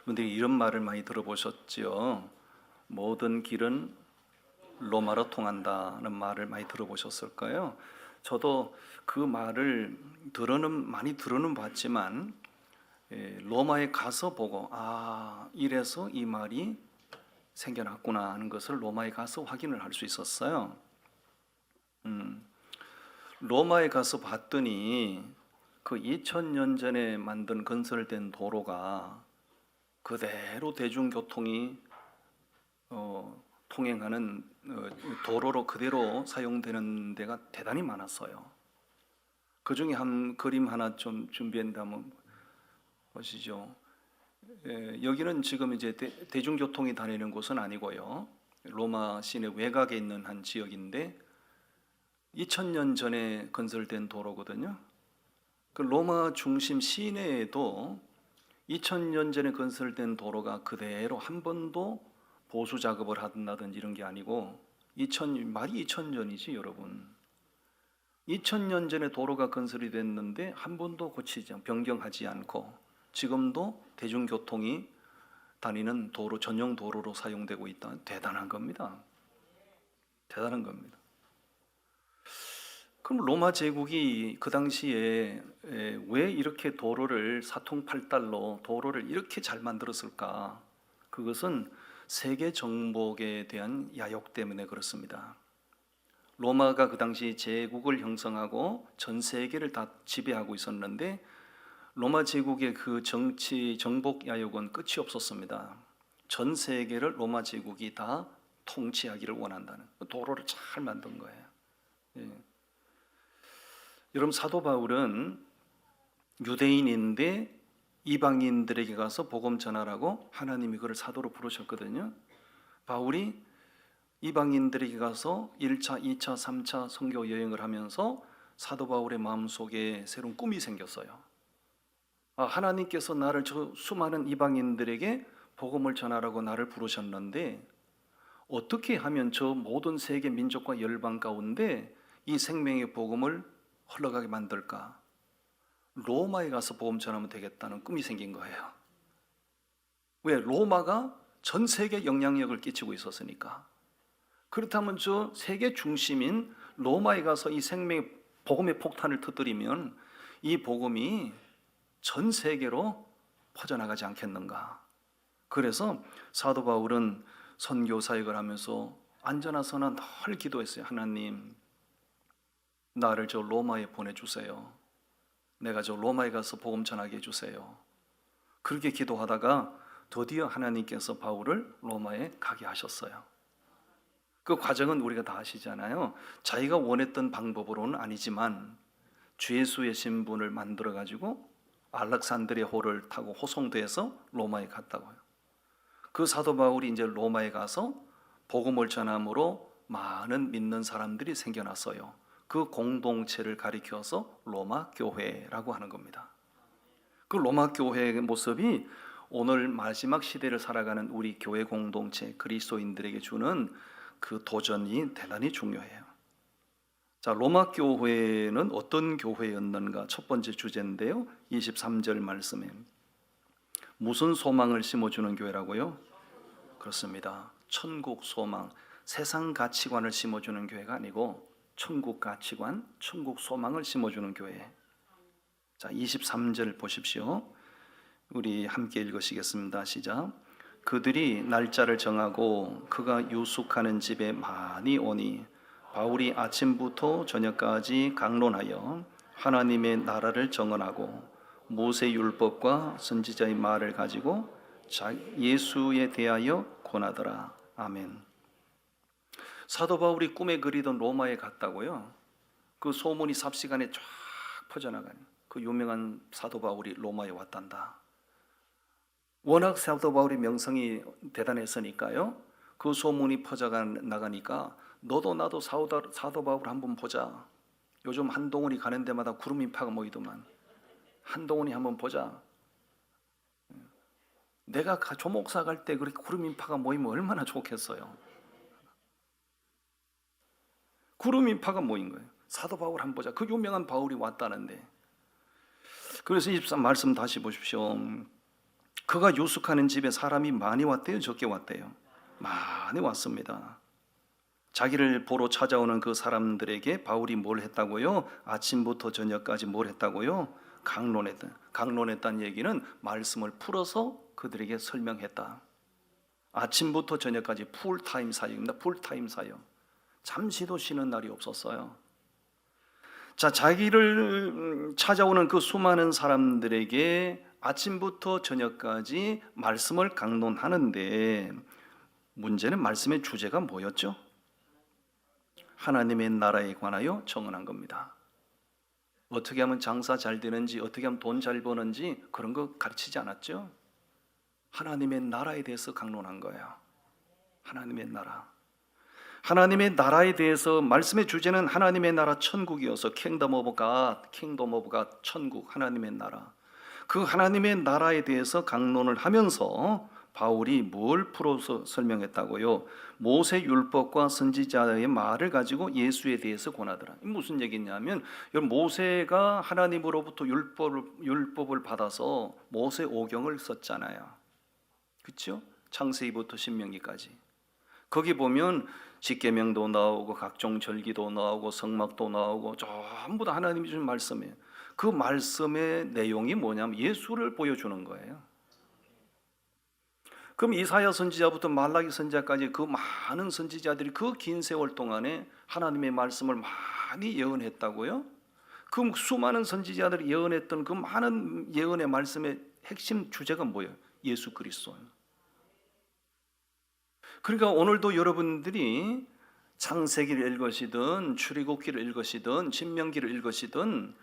여러분들이 이런 말을 많이 들어보셨죠? 모든 길은 로마로 통한다는 말을 많이 들어보셨을까요? 저도 그 말을 많이 들어는 봤지만 로마에 가서 보고 이래서 이 말이 생겨났구나 하는 것을 로마에 가서 확인을 할 수 있었어요. 로마에 가서 봤더니 그 2000년 전에 만든 건설된 도로가 그대로 대중교통이 통행하는 도로로 그대로 사용되는 데가 대단히 많았어요. 그 중에 한 그림 하나 좀 준비한다면 보시죠. 여기는 지금 이제 대중교통이 다니는 곳은 아니고요. 로마 시내 외곽에 있는 한 지역인데 2000년 전에 건설된 도로거든요. 그 로마 중심 시내에도 2000년 전에 건설된 도로가 그대로 한 번도 보수 작업을 한다든지 이런 게 아니고 말이 2000년이지 여러분. 2000년 전에 도로가 건설이 됐는데 한 번도 변경하지 않고 지금도 대중교통이 다니는 도로, 전용 도로로 사용되고 있다. 대단한 겁니다. 대단한 겁니다. 그럼 로마 제국이 그 당시에 왜 이렇게 도로를 사통팔달로 도로를 이렇게 잘 만들었을까? 그것은 세계 정복에 대한 야욕 때문에 그렇습니다. 로마가 그 당시 제국을 형성하고 전 세계를 다 지배하고 있었는데 로마 제국의 그 정치 정복 야욕은 끝이 없었습니다. 전 세계를 로마 제국이 다 통치하기를 원한다는 도로를 잘 만든 거예요. 여러분 사도 바울은 유대인인데 이방인들에게 가서 복음 전하라고 하나님이 그를 사도로 부르셨거든요. 바울이 이방인들에게 가서 1차, 2차, 3차 선교 여행을 하면서 사도 바울의 마음속에 새로운 꿈이 생겼어요. 하나님께서 나를 저 수많은 이방인들에게 복음을 전하라고 나를 부르셨는데 어떻게 하면 저 모든 세계 민족과 열방 가운데 이 생명의 복음을 흘러가게 만들까? 로마에 가서 복음 전하면 되겠다는 꿈이 생긴 거예요. 왜? 로마가 전 세계 영향력을 끼치고 있었으니까. 그렇다면 저 세계 중심인 로마에 가서 이 생명의 복음의 폭탄을 터뜨리면 이 복음이 전 세계로 퍼져나가지 않겠는가? 그래서 사도 바울은 선교 사역을 하면서 안전하서나 늘 기도했어요. 하나님, 나를 저 로마에 보내주세요. 내가 저 로마에 가서 복음 전하게 해주세요. 그렇게 기도하다가 드디어 하나님께서 바울을 로마에 가게 하셨어요. 그 과정은 우리가 다 아시잖아요. 자기가 원했던 방법으로는 아니지만 주 예수의 신분을 만들어 가지고 알렉산드리아 호를 타고 호송돼서 로마에 갔다고요. 그 사도 바울이 이제 로마에 가서 복음을 전함으로 많은 믿는 사람들이 생겨났어요. 그 공동체를 가리켜서 로마 교회라고 하는 겁니다. 그 로마 교회의 모습이 오늘 마지막 시대를 살아가는 우리 교회 공동체 그리스도인들에게 주는 그 도전이 대단히 중요해요. 자, 로마 교회는 어떤 교회였는가? 첫 번째 주제인데요. 23절 말씀에 무슨 소망을 심어주는 교회라고요? 그렇습니다. 천국 소망, 세상 가치관을 심어주는 교회가 아니고 천국 가치관, 천국 소망을 심어주는 교회. 자, 23절 보십시오. 우리 함께 읽으시겠습니다. 시작. 그들이 날짜를 정하고 그가 유숙하는 집에 많이 오니 바울이 아침부터 저녁까지 강론하여 하나님의 나라를 정언하고 모세 율법과 선지자의 말을 가지고 예수에 대하여 권하더라. 아멘. 사도 바울이 꿈에 그리던 로마에 갔다고요. 그 소문이 삽시간에 쫙 퍼져나가는 그 유명한 사도 바울이 로마에 왔단다. 워낙 사도 바울의 명성이 대단했으니까요. 그 소문이 퍼져나가니까 너도 나도 사도 바울 한번 보자. 요즘 한동훈이 가는 데마다 구름 인파가 모이더만. 한동훈이 한번 보자. 내가 조목사 갈 때 그렇게 구름 인파가 모이면 얼마나 좋겠어요. 구름 인파가 모인 거예요. 사도 바울 한번 보자. 그 유명한 바울이 왔다는데. 그래서 23 말씀 다시 보십시오. 그가 유숙하는 집에 사람이 많이 왔대요, 적게 왔대요? 많이 왔습니다. 자기를 보러 찾아오는 그 사람들에게 바울이 뭘 했다고요? 아침부터 저녁까지 뭘 했다고요? 강론했다는 얘기는 말씀을 풀어서 그들에게 설명했다. 아침부터 저녁까지 풀타임 사역입니다. 풀타임 사역. 잠시도 쉬는 날이 없었어요. 자, 자기를 찾아오는 그 수많은 사람들에게 아침부터 저녁까지 말씀을 강론하는데, 문제는 말씀의 주제가 뭐였죠? 하나님의 나라에 관하여 청언한 겁니다. 어떻게 하면 장사 잘 되는지, 어떻게 하면 돈 잘 버는지 그런 거 가르치지 않았죠? 하나님의 나라에 대해서 강론한 거예요. 하나님의 나라. 하나님의 나라에 대해서 말씀의 주제는 하나님의 나라 천국이어서 Kingdom of God, 천국, 하나님의 나라. 그 하나님의 나라에 대해서 강론을 하면서 바울이 뭘 풀어서 설명했다고요? 모세 율법과 선지자의 말을 가지고 예수에 대해서 권하더라. 무슨 얘기냐면, 모세가 하나님으로부터 율법을 받아서 모세 오경을 썼잖아요. 그렇죠? 창세기부터 신명기까지. 거기 보면 십계명도 나오고 각종 절기도 나오고 성막도 나오고 전부 다 하나님이 주신 말씀이에요. 그 말씀의 내용이 뭐냐면 예수를 보여주는 거예요. 그럼 이사야 선지자부터 말라기 선지자까지 그 많은 선지자들이 그 긴 세월 동안에 하나님의 말씀을 많이 예언했다고요? 그 수많은 선지자들이 예언했던 그 많은 예언의 말씀의 핵심 주제가 뭐예요? 예수 그리스도예요. 그러니까 오늘도 여러분들이 창세기를 읽으시든 출애굽기를 읽으시든 신명기를 읽으시든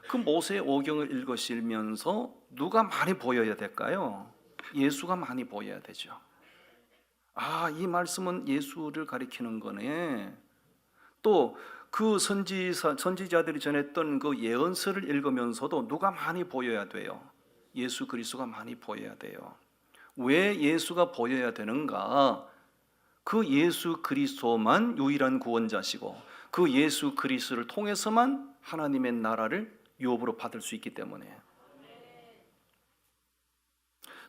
그 모세의 오경을 읽으시면서 누가 많이 보여야 될까요? 예수가 많이 보여야 되죠. 아, 이 말씀은 예수를 가리키는 거네. 또 그 선지자들이 전했던 그 예언서를 읽으면서도 누가 많이 보여야 돼요? 예수 그리스도가 많이 보여야 돼요. 왜 예수가 보여야 되는가? 그 예수 그리스도만 유일한 구원자시고 그 예수 그리스도를 통해서만 하나님의 나라를 유업으로 받을 수 있기 때문에.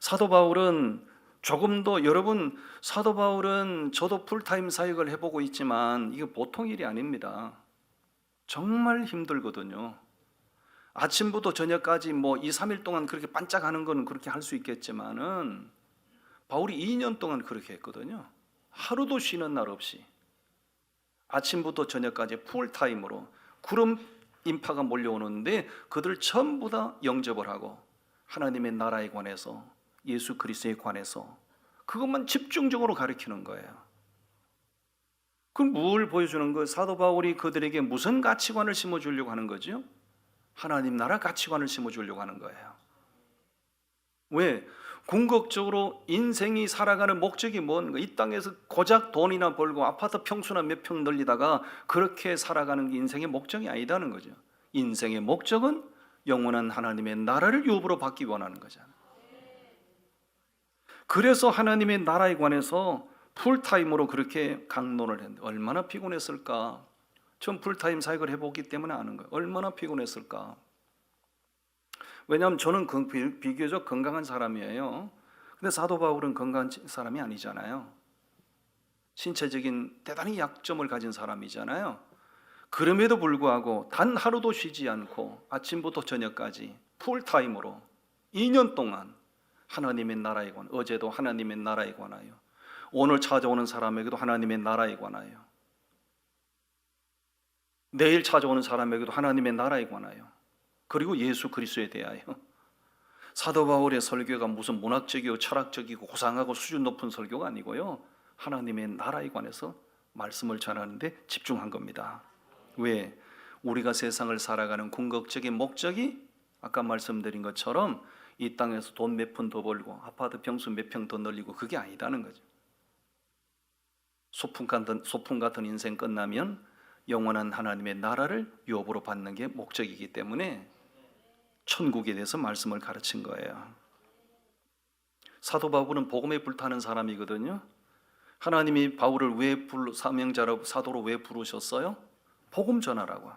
사도 바울은 조금 더, 여러분, 사도 바울은 저도 풀타임 사역을 해보고 있지만 이게 보통 일이 아닙니다. 정말 힘들거든요. 아침부터 저녁까지 2, 3일 동안 그렇게 반짝하는 건 그렇게 할 수 있겠지만은 바울이 2년 동안 그렇게 했거든요. 하루도 쉬는 날 없이 아침부터 저녁까지 풀타임으로 구름 인파가 몰려오는데 그들 전부 다 영접을 하고 하나님의 나라에 관해서 예수 그리스도에 관해서 그것만 집중적으로 가르치는 거예요. 그럼 뭘 보여주는 거예요? 사도 바울이 그들에게 무슨 가치관을 심어주려고 하는 거죠? 하나님 나라 가치관을 심어주려고 하는 거예요. 왜? 궁극적으로 인생이 살아가는 목적이 뭔가? 이 땅에서 고작 돈이나 벌고 아파트 평수나 몇 평 늘리다가 그렇게 살아가는 게 인생의 목적이 아니다는 거죠. 인생의 목적은 영원한 하나님의 나라를 유업으로 받기 원하는 거잖아요. 그래서 하나님의 나라에 관해서 풀타임으로 그렇게 강론을 했는데 얼마나 피곤했을까? 전 풀타임 사역을 해보기 때문에 아는 거예요. 얼마나 피곤했을까? 왜냐하면 저는 비교적 건강한 사람이에요. 근데 사도 바울은 건강한 사람이 아니잖아요. 신체적인 대단히 약점을 가진 사람이잖아요. 그럼에도 불구하고 단 하루도 쉬지 않고 아침부터 저녁까지 풀타임으로 2년 동안 하나님의 나라에 관하여, 어제도 하나님의 나라에 관하여, 오늘 찾아오는 사람에게도 하나님의 나라에 관하여, 내일 찾아오는 사람에게도 하나님의 나라에 관하여, 그리고 예수 그리스도에 대하여. 사도 바울의 설교가 무슨 문학적이고 철학적이고 고상하고 수준 높은 설교가 아니고요, 하나님의 나라에 관해서 말씀을 전하는데 집중한 겁니다. 왜? 우리가 세상을 살아가는 궁극적인 목적이 아까 말씀드린 것처럼 이 땅에서 돈 몇 푼 더 벌고 아파트 평수 몇 평 더 늘리고 그게 아니다는 거죠. 소풍 같은 인생 끝나면 영원한 하나님의 나라를 유업으로 받는 게 목적이기 때문에 천국에 대해서 말씀을 가르친 거예요. 사도 바울은 복음에 불타는 사람이거든요. 하나님이 바울을 왜 사명자라고, 사도로 왜 부르셨어요? 복음 전하라고.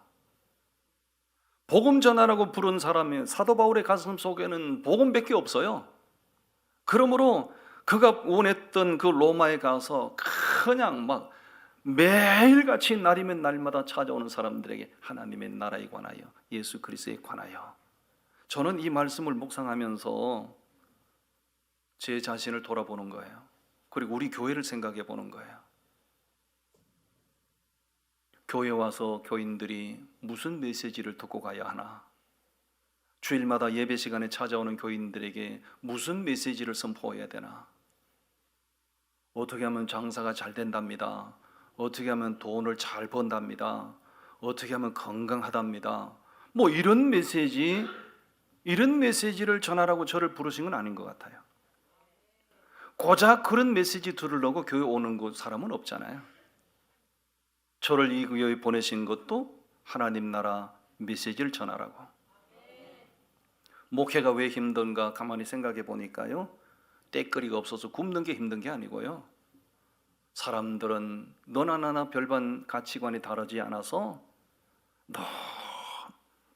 복음 전하라고 부른 사람이, 사도 바울의 가슴 속에는 복음밖에 없어요. 그러므로 그가 원했던 그 로마에 가서 그냥 막 매일같이 날이면 날마다 찾아오는 사람들에게 하나님의 나라에 관하여, 예수 그리스도에 관하여, 저는 이 말씀을 묵상하면서 제 자신을 돌아보는 거예요. 그리고 우리 교회를 생각해 보는 거예요. 교회 와서 교인들이 무슨 메시지를 듣고 가야 하나? 주일마다 예배 시간에 찾아오는 교인들에게 무슨 메시지를 선포해야 되나? 어떻게 하면 장사가 잘 된답니다. 어떻게 하면 돈을 잘 번답니다. 어떻게 하면 건강하답니다. 뭐 이런 메시지를 전하라고 저를 부르신 건 아닌 것 같아요. 고작 그런 메시지 들으려고 교회 오는 사람은 없잖아요. 저를 이 교회에 보내신 것도 하나님 나라 메시지를 전하라고. 목회가 왜 힘든가 가만히 생각해 보니까요, 때거리가 없어서 굶는 게 힘든 게 아니고요, 사람들은 너나 나나 별반 가치관이 다르지 않아서 너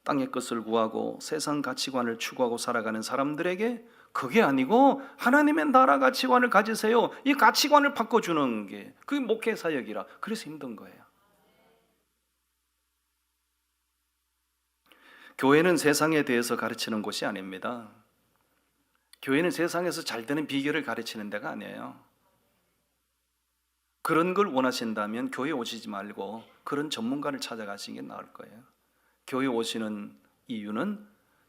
땅의 것을 구하고 세상 가치관을 추구하고 살아가는 사람들에게 그게 아니고 하나님의 나라 가치관을 가지세요, 이 가치관을 바꿔주는 게 그게 목회 사역이라. 그래서 힘든 거예요. 교회는 세상에 대해서 가르치는 곳이 아닙니다. 교회는 세상에서 잘 되는 비결을 가르치는 데가 아니에요. 그런 걸 원하신다면 교회 오시지 말고 그런 전문가를 찾아가시는 게 나을 거예요. 교회 오시는 이유는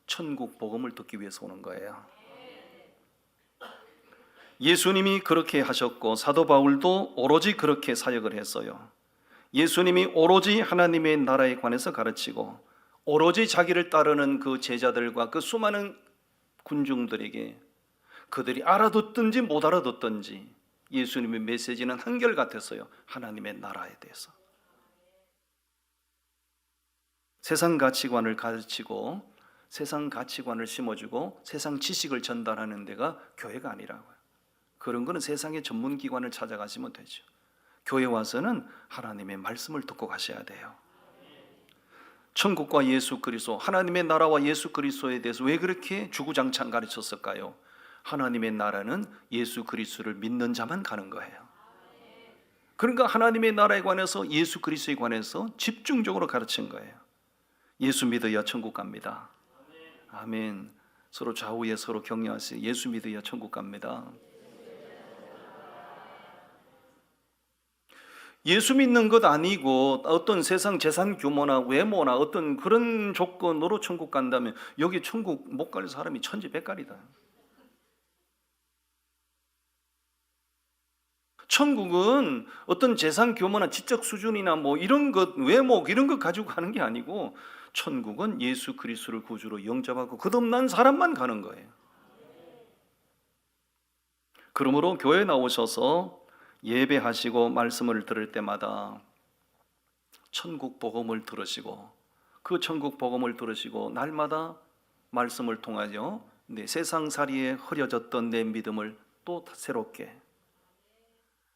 천국 복음을 듣기 위해서 오는 거예요. 예수님이 그렇게 하셨고 사도 바울도 오로지 그렇게 사역을 했어요. 예수님이 오로지 하나님의 나라에 관해서 가르치고 오로지 자기를 따르는 그 제자들과 그 수많은 군중들에게 그들이 알아듣든지 못 알아듣든지 예수님의 메시지는 한결같았어요. 하나님의 나라에 대해서. 세상 가치관을 가르치고 세상 가치관을 심어주고 세상 지식을 전달하는 데가 교회가 아니라고요. 그런 거는 세상의 전문기관을 찾아가시면 되죠. 교회 와서는 하나님의 말씀을 듣고 가셔야 돼요. 천국과 예수 그리스도, 하나님의 나라와 예수 그리스도에 대해서 왜 그렇게 주구장창 가르쳤을까요? 하나님의 나라는 예수 그리스도를 믿는 자만 가는 거예요. 그러니까 하나님의 나라에 관해서, 예수 그리스도에 관해서 집중적으로 가르친 거예요. 예수 믿어야 천국 갑니다. 아멘. 서로 좌우에 서로 격려하세요. 예수 믿어야 천국 갑니다. 예수 믿는 것 아니고 어떤 세상 재산 규모나 외모나 어떤 그런 조건으로 천국 간다면 여기 천국 못 갈 사람이 천지백갈이다. 천국은 어떤 재산 규모나 지적 수준이나 뭐 이런 것, 외모 이런 것 가지고 가는 게 아니고, 천국은 예수 그리스도를 구주로 영접하고 거듭난 사람만 가는 거예요. 그러므로 교회 나오셔서 예배하시고 말씀을 들을 때마다 천국 복음을 들으시고, 그 천국 복음을 들으시고 날마다 말씀을 통하여 내 세상살이에 흐려졌던 내 믿음을 또 새롭게,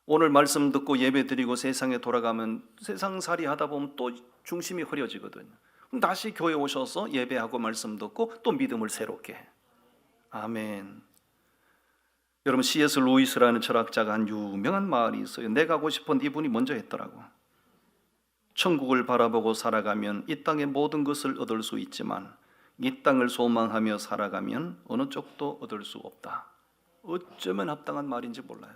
오늘 말씀 듣고 예배 드리고 세상에 돌아가면 세상살이 하다 보면 또 중심이 흐려지거든요. 그럼 다시 교회 오셔서 예배하고 말씀 듣고 또 믿음을 새롭게. 아멘. 여러분, C.S. 루이스라는 철학자가 한 유명한 말이 있어요. 내가 하고 싶은 이분이 먼저 했더라고. 천국을 바라보고 살아가면 이 땅의 모든 것을 얻을 수 있지만 이 땅을 소망하며 살아가면 어느 쪽도 얻을 수 없다. 어쩌면 합당한 말인지 몰라요.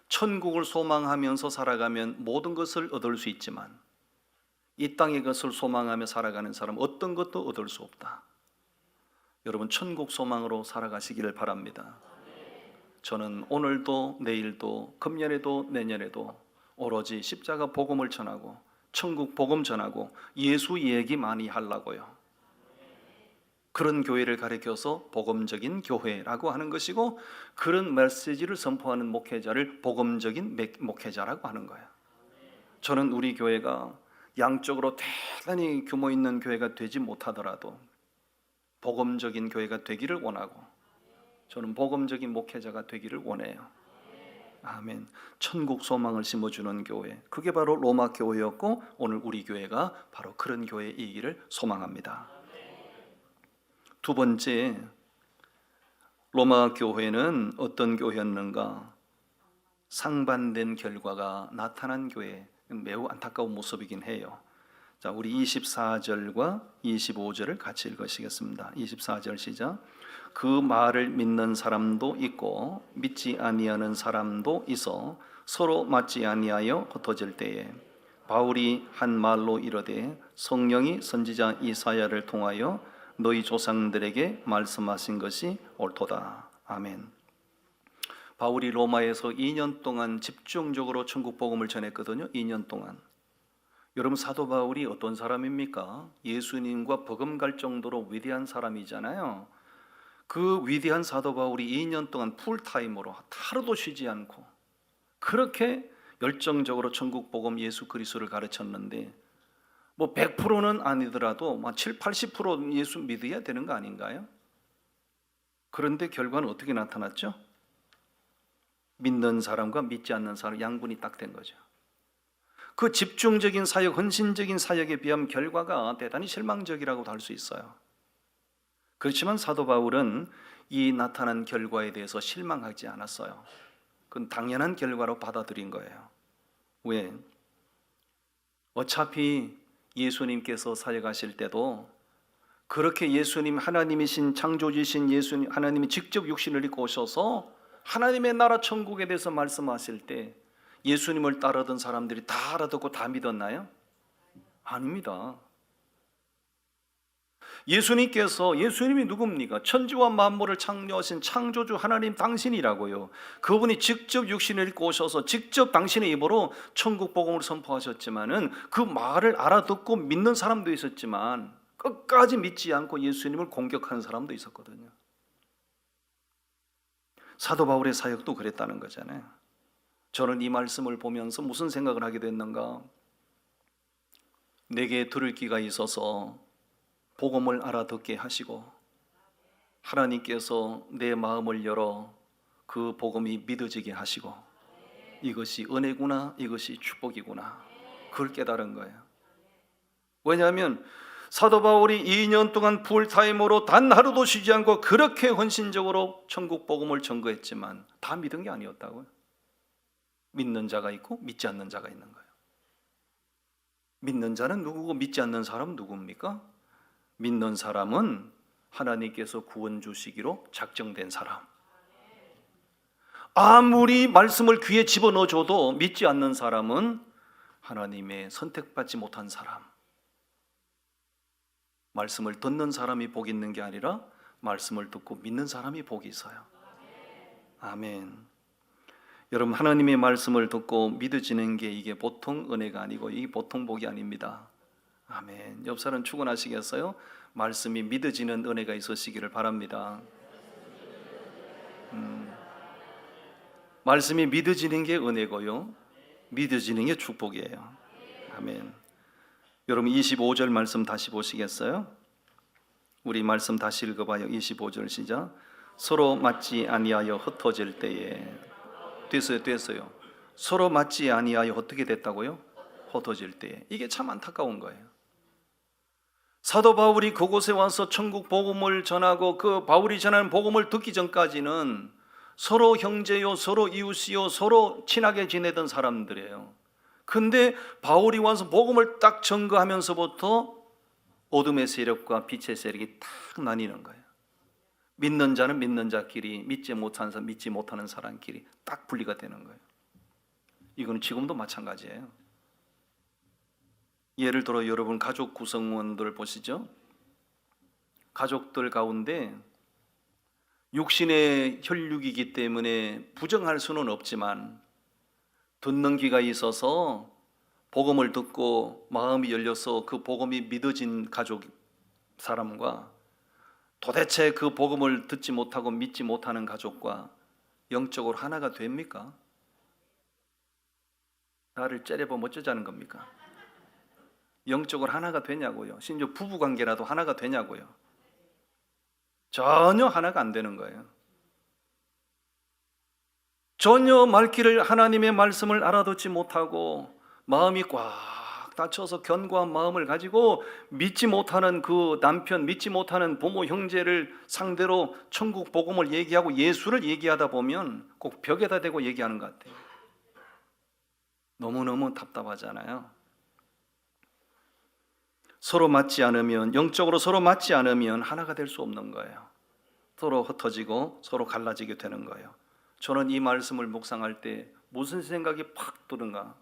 천국을 소망하면서 살아가면 모든 것을 얻을 수 있지만 이 땅의 것을 소망하며 살아가는 사람은 어떤 것도 얻을 수 없다. 여러분, 천국 소망으로 살아가시기를 바랍니다. 저는 오늘도 내일도 금년에도 내년에도 오로지 십자가 복음을 전하고 천국 복음 전하고 예수 얘기 많이 하려고요. 그런 교회를 가리켜서 복음적인 교회라고 하는 것이고, 그런 메시지를 선포하는 목회자를 복음적인 목회자라고 하는 거예요. 저는 우리 교회가 양쪽으로 대단히 규모 있는 교회가 되지 못하더라도 복음적인 교회가 되기를 원하고, 저는 복음적인 목회자가 되기를 원해요. 아멘. 천국 소망을 심어주는 교회, 그게 바로 로마 교회였고 오늘 우리 교회가 바로 그런 교회이기를 소망합니다. 두 번째, 로마 교회는 어떤 교회였는가? 상반된 결과가 나타난 교회, 매우 안타까운 모습이긴 해요. 자, 우리 24절과 25절을 같이 읽으시겠습니다. 24절 시작. 그 말을 믿는 사람도 있고 믿지 아니하는 사람도 있어 서로 맞지 아니하여 흩어질 때에 바울이 한 말로 이르되 성령이 선지자 이사야를 통하여 너희 조상들에게 말씀하신 것이 옳도다. 아멘. 바울이 로마에서 2년 동안 집중적으로 천국 복음을 전했거든요. 2년 동안. 여러분, 사도 바울이 어떤 사람입니까? 예수님과 버금갈 정도로 위대한 사람이잖아요. 그 위대한 사도 바울이 2년 동안 풀타임으로 하루도 쉬지 않고 그렇게 열정적으로 천국 복음 예수 그리스도를 가르쳤는데, 뭐 100%는 아니더라도 7, 80% 예수 믿어야 되는 거 아닌가요? 그런데 결과는 어떻게 나타났죠? 믿는 사람과 믿지 않는 사람 양분이 딱 된 거죠. 그 집중적인 사역, 헌신적인 사역에 비하면 결과가 대단히 실망적이라고도 할 수 있어요. 그렇지만 사도 바울은 이 나타난 결과에 대해서 실망하지 않았어요. 그건 당연한 결과로 받아들인 거예요. 왜? 어차피 예수님께서 사역하실 때도 그렇게 예수님, 하나님이신 창조주신 예수님, 하나님이 직접 육신을 입고 오셔서 하나님의 나라 천국에 대해서 말씀하실 때 예수님을 따르던 사람들이 다 알아듣고 다 믿었나요? 아닙니다. 예수님이 누굽니까? 천지와 만물을 창조하신 창조주 하나님 당신이라고요. 그분이 직접 육신을 입고 오셔서 직접 당신의 입으로 천국 복음을 선포하셨지만은 그 말을 알아듣고 믿는 사람도 있었지만 끝까지 믿지 않고 예수님을 공격하는 사람도 있었거든요. 사도 바울의 사역도 그랬다는 거잖아요. 저는 이 말씀을 보면서 무슨 생각을 하게 됐는가? 내게 들을 귀가 있어서 복음을 알아듣게 하시고 하나님께서 내 마음을 열어 그 복음이 믿어지게 하시고 이것이 은혜구나, 이것이 축복이구나, 그걸 깨달은 거예요. 왜냐하면 사도 바울이 2년 동안 풀타임으로 단 하루도 쉬지 않고 그렇게 헌신적으로 천국 복음을 전거했지만 다 믿은 게 아니었다고요. 믿는 자가 있고 믿지 않는 자가 있는 거예요. 믿는 자는 누구고 믿지 않는 사람은 누굽니까? 믿는 사람은 하나님께서 구원 주시기로 작정된 사람. 아무리 말씀을 귀에 집어넣어줘도 믿지 않는 사람은 하나님의 선택받지 못한 사람. 말씀을 듣는 사람이 복이 있는 게 아니라 말씀을 듣고 믿는 사람이 복이 있어요. 아멘. 여러분, 하나님의 말씀을 듣고 믿어지는 게 이게 보통 은혜가 아니고 이게 보통 복이 아닙니다. 아멘. 옆 사람 축원하시겠어요? 말씀이 믿어지는 은혜가 있으시기를 바랍니다. 말씀이 믿어지는 게 은혜고요, 믿어지는 게 축복이에요. 아멘. 여러분 25절 말씀 다시 보시겠어요? 우리 말씀 다시 읽어봐요. 25절 시작. 서로 맞지 아니하여 흩어질 때에 됐어요. 서로 맞지 아니하여 어떻게 됐다고요? 흩어질 때에. 이게 참 안타까운 거예요. 사도 바울이 그곳에 와서 천국 복음을 전하고 그 바울이 전하는 복음을 듣기 전까지는 서로 형제요, 서로 이웃이요, 서로 친하게 지내던 사람들이에요. 근데 바울이 와서 복음을 딱 전거하면서부터 어둠의 세력과 빛의 세력이 딱 나뉘는 거예요. 믿는 자는 믿는 자끼리, 믿지 못하는 사람, 믿지 못하는 사람끼리 딱 분리가 되는 거예요. 이거는 지금도 마찬가지예요. 예를 들어 여러분 가족 구성원들 보시죠. 가족들 가운데 육신의 혈육이기 때문에 부정할 수는 없지만 듣는 귀가 있어서 복음을 듣고 마음이 열려서 그 복음이 믿어진 가족 사람과 도대체 그 복음을 듣지 못하고 믿지 못하는 가족과 영적으로 하나가 됩니까? 나를 째려보면 어쩌자는 겁니까? 영적으로 하나가 되냐고요. 심지어 부부관계라도 하나가 되냐고요. 전혀 하나가 안 되는 거예요. 전혀 말귀를, 하나님의 말씀을 알아듣지 못하고 마음이 꽉 다쳐서 견고한 마음을 가지고 믿지 못하는 그 남편, 믿지 못하는 부모, 형제를 상대로 천국 복음을 얘기하고 예수를 얘기하다 보면 꼭 벽에다 대고 얘기하는 것 같아요. 너무너무 답답하잖아요. 서로 맞지 않으면, 영적으로 서로 맞지 않으면 하나가 될 수 없는 거예요. 서로 흩어지고 서로 갈라지게 되는 거예요. 저는 이 말씀을 묵상할 때 무슨 생각이 팍 드는가?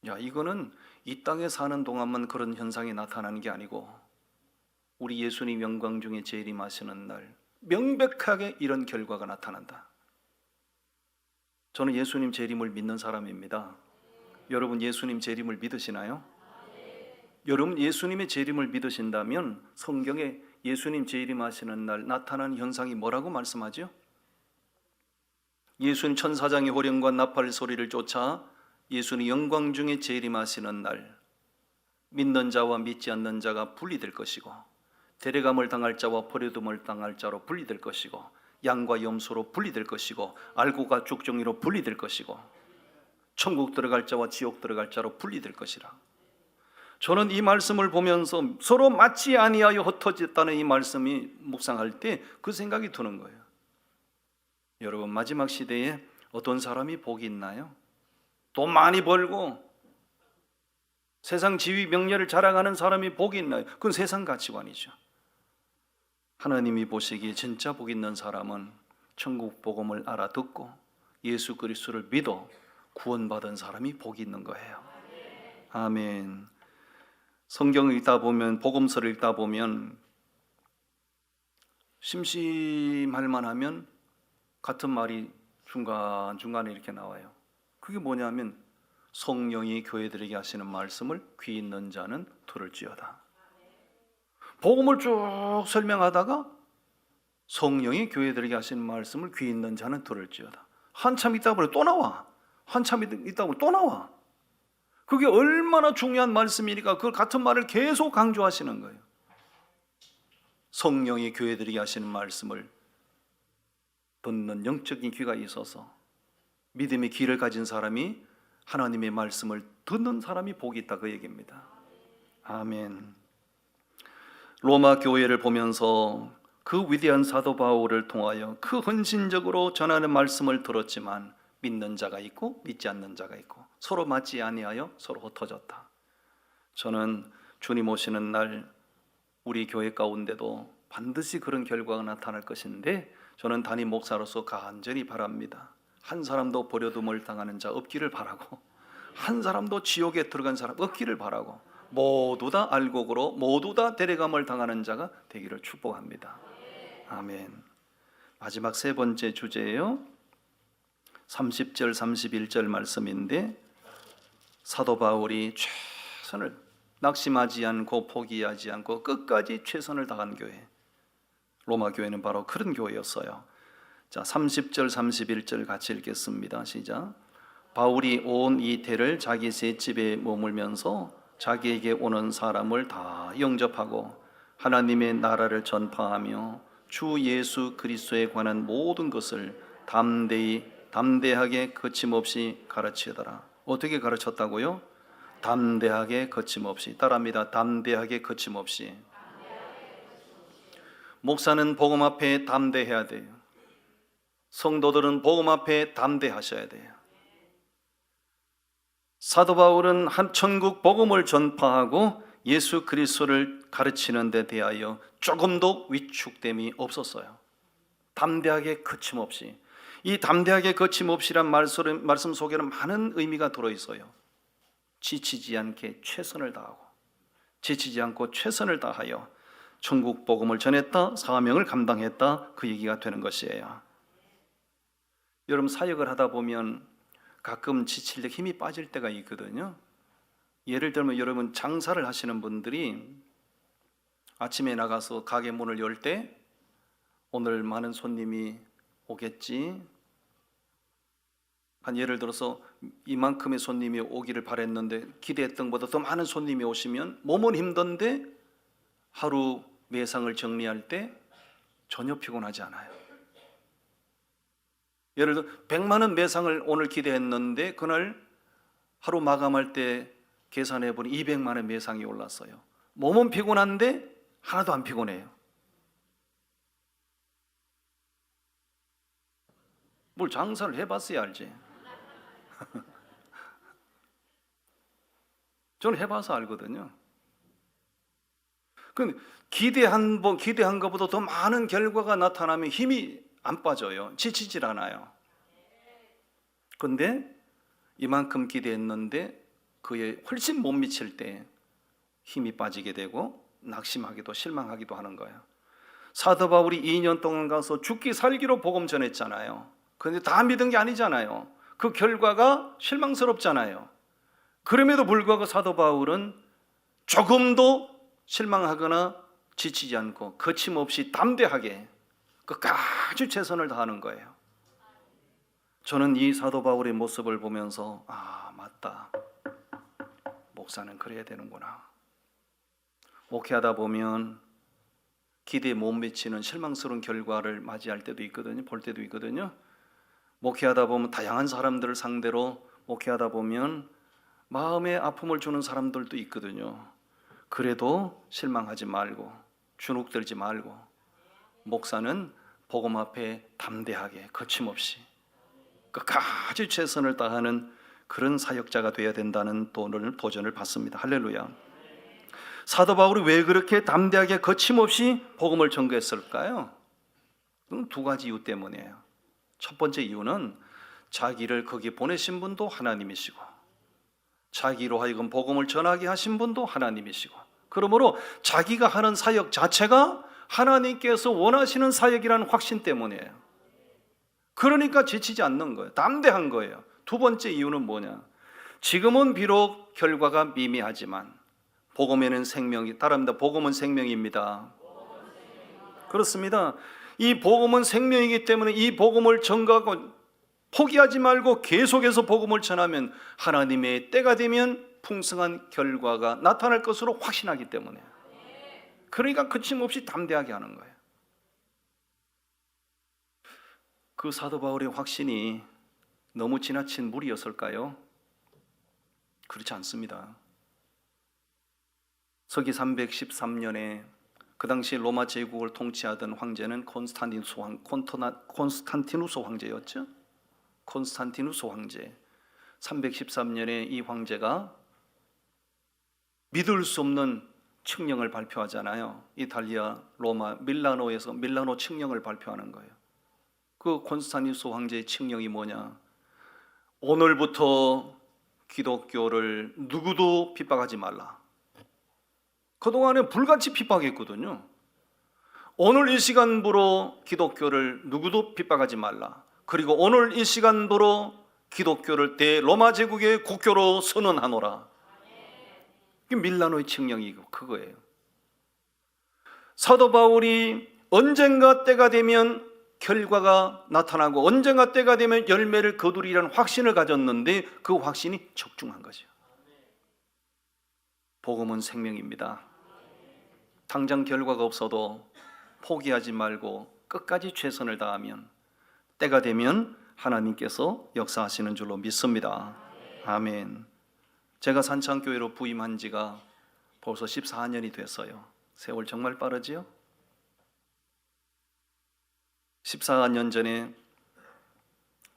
야, 이거는 이 땅에 사는 동안만 그런 현상이 나타나는 게 아니고 우리 예수님 영광 중에 재림하시는 날 명백하게 이런 결과가 나타난다. 저는 예수님 재림을 믿는 사람입니다. 여러분 예수님 재림을 믿으시나요? 여러분 예수님의 재림을 믿으신다면 성경에 예수님 재림하시는 날 나타나는 현상이 뭐라고 말씀하죠? 예수님 천사장의 호령과 나팔 소리를 쫓아 예수님 영광 중에 재림하시는 날 믿는 자와 믿지 않는 자가 분리될 것이고 데려감을 당할 자와 버려둠을 당할 자로 분리될 것이고 양과 염소로 분리될 것이고 알고가 죽정이로 분리될 것이고 천국 들어갈 자와 지옥 들어갈 자로 분리될 것이라. 저는 이 말씀을 보면서 서로 맞지 아니하여 흩어졌다는 이 말씀이 묵상할 때 그 생각이 드는 거예요. 여러분 마지막 시대에 어떤 사람이 복이 있나요? 돈 많이 벌고 세상 지위 명예를 자랑하는 사람이 복이 있나요? 그건 세상 가치관이죠. 하나님이 보시기에 진짜 복 있는 사람은 천국 복음을 알아듣고 예수 그리스도를 믿어 구원받은 사람이 복이 있는 거예요. 아멘. 성경을 읽다 보면, 복음서를 읽다 보면 심심할 만하면 같은 말이 중간중간에 이렇게 나와요. 그게 뭐냐면 성령이 교회들에게 하시는 말씀을 귀 있는 자는 들을지어다. 복음을 쭉 설명하다가 성령이 교회들에게 하시는 말씀을 귀 있는 자는 들을지어다. 한참 있다 보면 또 나와. 한참 있다 보면 또 나와. 그게 얼마나 중요한 말씀이니까 그 같은 말을 계속 강조하시는 거예요. 성령이 교회들에게 하시는 말씀을 듣는 영적인 귀가 있어서 믿음의 귀를 가진 사람이 하나님의 말씀을 듣는 사람이 복이 있다, 그 얘기입니다. 아멘. 로마 교회를 보면서 그 위대한 사도 바울을 통하여 그 헌신적으로 전하는 말씀을 들었지만 믿는 자가 있고 믿지 않는 자가 있고 서로 맞지 아니하여 서로 흩어졌다. 저는 주님 오시는 날 우리 교회 가운데도 반드시 그런 결과가 나타날 것인데 저는 담임 목사로서 간절히 바랍니다. 한 사람도 버려둠을 당하는 자 없기를 바라고 한 사람도 지옥에 들어간 사람 없기를 바라고 모두 다 알곡으로 모두 다 데려감을 당하는 자가 되기를 축복합니다. 아멘. 마지막 세 번째 주제예요. 30절 31절 말씀인데 사도 바울이 최선을 낙심하지 않고 포기하지 않고 끝까지 최선을 다한 교회, 로마 교회는 바로 그런 교회였어요. 자, 30절 31절 같이 읽겠습니다. 시작. 바울이 온 이태를 자기 새 집에 머물면서 자기에게 오는 사람을 다 영접하고 하나님의 나라를 전파하며 주 예수 그리스도에 관한 모든 것을 담대하게 거침없이 가르치더라. 어떻게 가르쳤다고요? 담대하게 거침없이. 따라합니다. 담대하게 거침없이. 목사는 복음 앞에 담대해야 돼요. 성도들은 복음 앞에 담대하셔야 돼요. 사도 바울은 한 천국 복음을 전파하고 예수 그리스도를 가르치는 데 대하여 조금도 위축됨이 없었어요. 담대하게 거침없이. 이 담대하게 거침없이란 말씀 속에는 많은 의미가 들어있어요. 지치지 않게 최선을 다하고 지치지 않고 최선을 다하여 천국 복음을 전했다, 사명을 감당했다, 그 얘기가 되는 것이에요. 여러분 사역을 하다 보면 가끔 지칠 때 힘이 빠질 때가 있거든요. 예를 들면 여러분 장사를 하시는 분들이 아침에 나가서 가게 문을 열 때 오늘 많은 손님이 오겠지, 한 예를 들어서 이만큼의 손님이 오기를 바랬는데 기대했던 것보다 더 많은 손님이 오시면 몸은 힘든데 하루 매상을 정리할 때 전혀 피곤하지 않아요. 예를 들어 100만 원 매상을 오늘 기대했는데 그날 하루 마감할 때 계산해 보니 200만 원 매상이 올랐어요. 몸은 피곤한데 하나도 안 피곤해요. 뭘 장사를 해봤어야 알지. 저는 해봐서 알거든요. 근데 기대한 것보다 더 많은 결과가 나타나면 힘이 안 빠져요. 지치질 않아요. 근데 이만큼 기대했는데 그에 훨씬 못 미칠 때 힘이 빠지게 되고 낙심하기도 실망하기도 하는 거예요. 사도 바울이 2년 동안 가서 죽기 살기로 복음 전했잖아요. 그런데 다 믿은 게 아니잖아요. 그 결과가 실망스럽잖아요. 그럼에도 불구하고 사도 바울은 조금도 실망하거나 지치지 않고 거침없이 담대하게 끝까지 최선을 다하는 거예요. 저는 이 사도 바울의 모습을 보면서 맞다, 목사는 그래야 되는구나. 목회하다 보면 기대에 못 미치는 실망스러운 결과를 맞이할 때도 있거든요. 볼 때도 있거든요. 목회하다 보면 다양한 사람들을 상대로 목회하다 보면 마음에 아픔을 주는 사람들도 있거든요. 그래도 실망하지 말고 주눅들지 말고 목사는 복음 앞에 담대하게 거침없이 끝까지 최선을 다하는 그런 사역자가 되어야 된다는 도전을 받습니다. 할렐루야. 사도 바울이 왜 그렇게 담대하게 거침없이 복음을 전거했을까요? 그건 두 가지 이유 때문이에요. 첫 번째 이유는 자기를 거기 보내신 분도 하나님이시고 자기로 하여금 복음을 전하게 하신 분도 하나님이시고 그러므로 자기가 하는 사역 자체가 하나님께서 원하시는 사역이라는 확신 때문이에요. 그러니까 지치지 않는 거예요. 담대한 거예요. 두 번째 이유는 뭐냐? 지금은 비록 결과가 미미하지만 복음에는 생명이 따릅니다. 복음은 생명입니다. 그렇습니다. 이 복음은 생명이기 때문에 이 복음을 전가하고 포기하지 말고 계속해서 복음을 전하면 하나님의 때가 되면 풍성한 결과가 나타날 것으로 확신하기 때문에 그러니까 거침없이 담대하게 하는 거예요. 그 사도 바울의 확신이 너무 지나친 무리였을까요? 그렇지 않습니다. 서기 313년에 그 당시 로마 제국을 통치하던 황제는 콘스탄티누스 황제였죠. 콘스탄티누스 황제. 313년에 이 황제가 믿을 수 없는 칙령을 발표하잖아요. 이탈리아 로마 밀라노에서 밀라노 칙령을 발표하는 거예요. 그 콘스탄티누스 황제의 칙령이 뭐냐? 오늘부터 기독교를 누구도 핍박하지 말라. 그동안에 불같이 핍박했거든요. 오늘 이 시간부로 기독교를 누구도 핍박하지 말라. 그리고 오늘 이 시간부로 기독교를 대로마 제국의 국교로 선언하노라. 이게 밀라노의 칙령이고 그거예요. 사도 바울이 언젠가 때가 되면 결과가 나타나고 언젠가 때가 되면 열매를 거두리라는 확신을 가졌는데 그 확신이 적중한 거죠. 복음은 생명입니다. 당장 결과가 없어도 포기하지 말고 끝까지 최선을 다하면 때가 되면 하나님께서 역사하시는 줄로 믿습니다. 아멘. 제가 산창교회로 부임한 지가 벌써 14년이 됐어요. 세월 정말 빠르지요? 14년 전에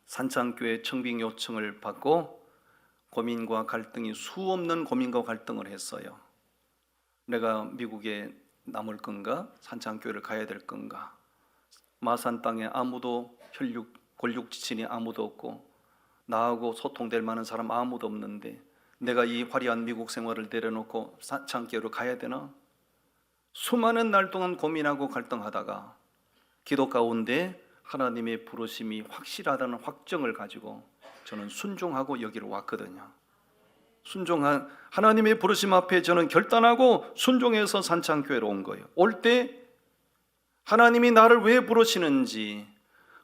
산창교회 청빙 요청을 받고 고민과 갈등이 수없는 고민과 갈등을 했어요. 내가 미국에 남을 건가? 산창교회를 가야 될 건가? 마산 땅에 아무도 권력 지친이 아무도 없고 나하고 소통될 만한 사람 아무도 없는데 내가 이 화려한 미국 생활을 내려놓고 산창교회로 가야 되나? 수많은 날 동안 고민하고 갈등하다가 기도 가운데 하나님의 부르심이 확실하다는 확정을 가지고 저는 순종하고 여기로 왔거든요. 순종한 하나님의 부르심 앞에 저는 결단하고 순종해서 산창교회로 온 거예요. 올 때 하나님이 나를 왜 부르시는지,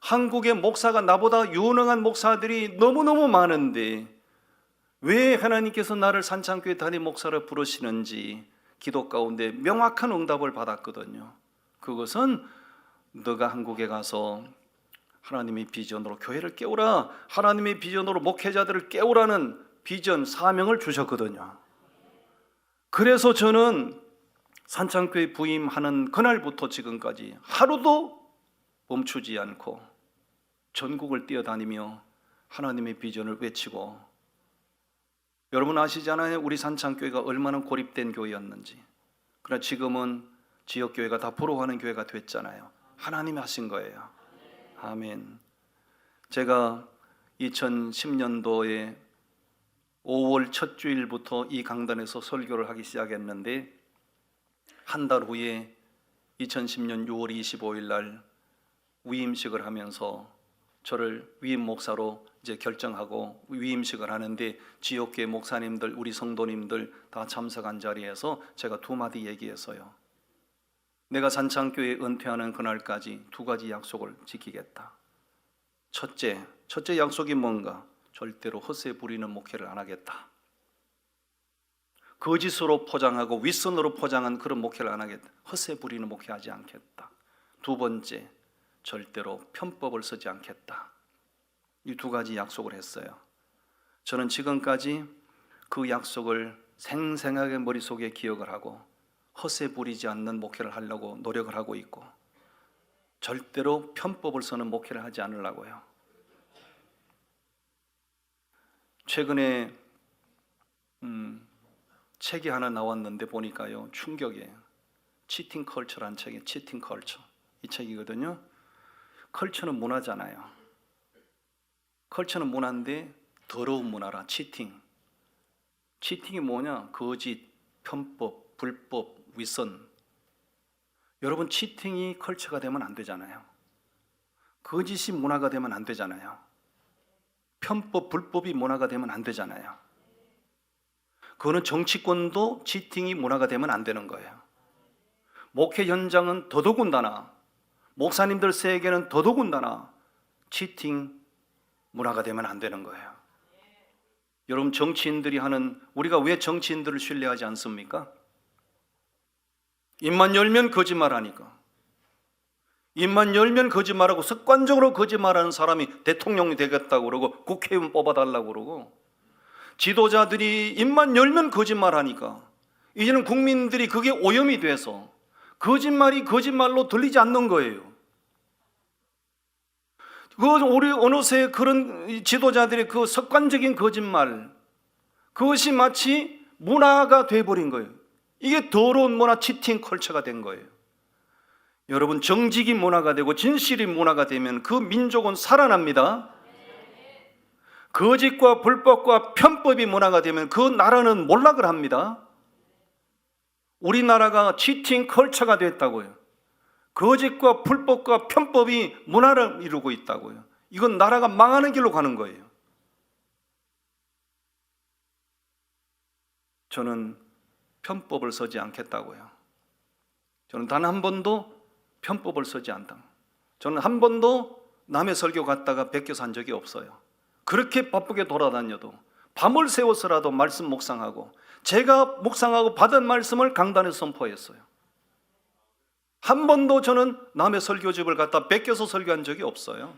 한국의 목사가 나보다 유능한 목사들이 너무너무 많은데 왜 하나님께서 나를 산창교회 담임 목사로 부르시는지 기도 가운데 명확한 응답을 받았거든요. 그것은 너가 한국에 가서 하나님의 비전으로 교회를 깨우라, 하나님의 비전으로 목회자들을 깨우라는 비전, 사명을 주셨거든요. 그래서 저는 산창교회 부임하는 그날부터 지금까지 하루도 멈추지 않고 전국을 뛰어다니며 하나님의 비전을 외치고, 여러분 아시잖아요. 우리 산창교회가 얼마나 고립된 교회였는지. 그러나 지금은 지역교회가 다 부러워하는 교회가 됐잖아요. 하나님이 하신 거예요. 아멘. 제가 2010년도에 5월 첫 주일부터 이 강단에서 설교를 하기 시작했는데, 한 달 후에 2010년 6월 25일 날 위임식을 하면서 저를 위임 목사로 이제 결정하고 위임식을 하는데, 지역교회 목사님들, 우리 성도님들 다 참석한 자리에서 제가 두 마디 얘기했어요. 내가 산창교회 은퇴하는 그날까지 두 가지 약속을 지키겠다. 첫째 약속이 뭔가? 절대로 헛새 부리는 목회를 안 하겠다. 거짓으로 포장하고 윗선으로 포장한 그런 목회를 안 하겠다. 헛새 부리는 목회하지 않겠다. 두 번째, 절대로 편법을 쓰지 않겠다. 이 두 가지 약속을 했어요. 저는 지금까지 그 약속을 생생하게 머릿속에 기억을 하고 헛새 부리지 않는 목회를 하려고 노력을 하고 있고, 절대로 편법을 쓰는 목회를 하지 않으려고요. 최근에 책이 하나 나왔는데 보니까요, 충격이에요. 치팅 컬처라는 책이, 치팅 컬처, 이 책이거든요. 컬처는 문화잖아요. 컬처는 문화인데 더러운 문화라. 치팅이 뭐냐? 거짓, 편법, 불법, 윗선. 여러분, 치팅이 컬처가 되면 안 되잖아요. 거짓이 문화가 되면 안 되잖아요. 편법, 불법이 문화가 되면 안 되잖아요. 그거는 정치권도 치팅이 문화가 되면 안 되는 거예요. 목회 현장은 더더군다나, 목사님들 세계는 더더군다나 치팅 문화가 되면 안 되는 거예요. 여러분, 정치인들이 하는, 우리가 왜 정치인들을 신뢰하지 않습니까? 입만 열면 거짓말하니까. 입만 열면 거짓말하고 습관적으로 거짓말하는 사람이 대통령이 되겠다고 그러고 국회의원 뽑아달라고 그러고, 지도자들이 입만 열면 거짓말하니까 이제는 국민들이 그게 오염이 돼서 거짓말이 거짓말로 들리지 않는 거예요. 우리 어느새 그런 지도자들의 그 습관적인 거짓말, 그것이 마치 문화가 돼버린 거예요. 이게 더러운 문화, 치팅 컬처가 된 거예요. 여러분, 정직이 문화가 되고 진실이 문화가 되면 그 민족은 살아납니다. 거짓과 불법과 편법이 문화가 되면 그 나라는 몰락을 합니다. 우리나라가 치팅 컬처가 됐다고요. 거짓과 불법과 편법이 문화를 이루고 있다고요. 이건 나라가 망하는 길로 가는 거예요. 저는 편법을 쓰지 않겠다고요. 저는 단 한 번도 편법을 쓰지 않다. 저는 한 번도 남의 설교 갔다가 베껴서 한 적이 없어요. 그렇게 바쁘게 돌아다녀도 밤을 새워서라도 말씀 묵상하고, 제가 묵상하고 받은 말씀을 강단에서 선포했어요. 한 번도 저는 남의 설교집을 갖다 베껴서 설교한 적이 없어요.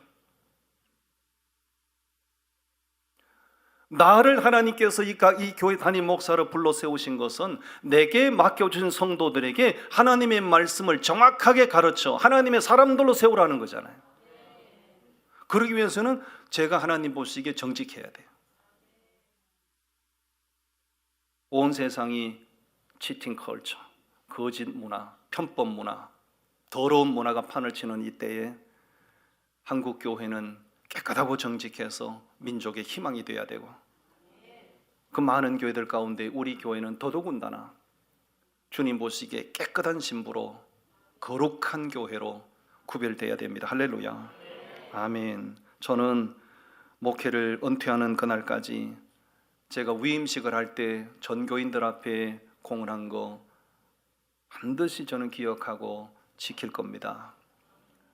나를 하나님께서 이 교회 담임 목사로 불러 세우신 것은 내게 맡겨주신 성도들에게 하나님의 말씀을 정확하게 가르쳐 하나님의 사람들로 세우라는 거잖아요. 그러기 위해서는 제가 하나님 보시기에 정직해야 돼요. 온 세상이 치팅 컬처, 거짓 문화, 편법 문화, 더러운 문화가 판을 치는 이때에 한국 교회는 깨끗하고 정직해서 민족의 희망이 되어야 되고, 그 많은 교회들 가운데 우리 교회는 더더군다나 주님 보시기에 깨끗한 신부로 거룩한 교회로 구별되어야 됩니다. 할렐루야. 아멘. 저는 목회를 은퇴하는 그날까지 제가 위임식을 할 때 전교인들 앞에 공헌한 거 반드시 저는 기억하고 지킬 겁니다.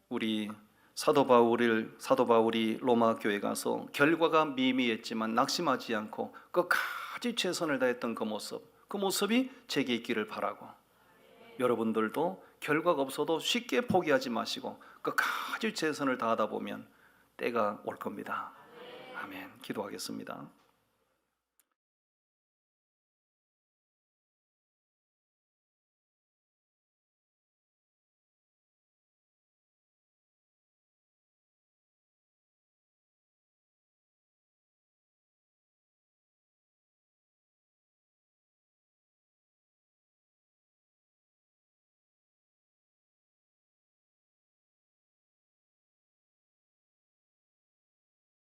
우리 사도 바울이 로마 교회에 가서 결과가 미미했지만 낙심하지 않고 끝까지 최선을 다했던 그 모습이 제게 있기를 바라고, 여러분들도 결과가 없어도 쉽게 포기하지 마시고 끝까지 최선을 다하다 보면 때가 올 겁니다. 아멘. 기도하겠습니다.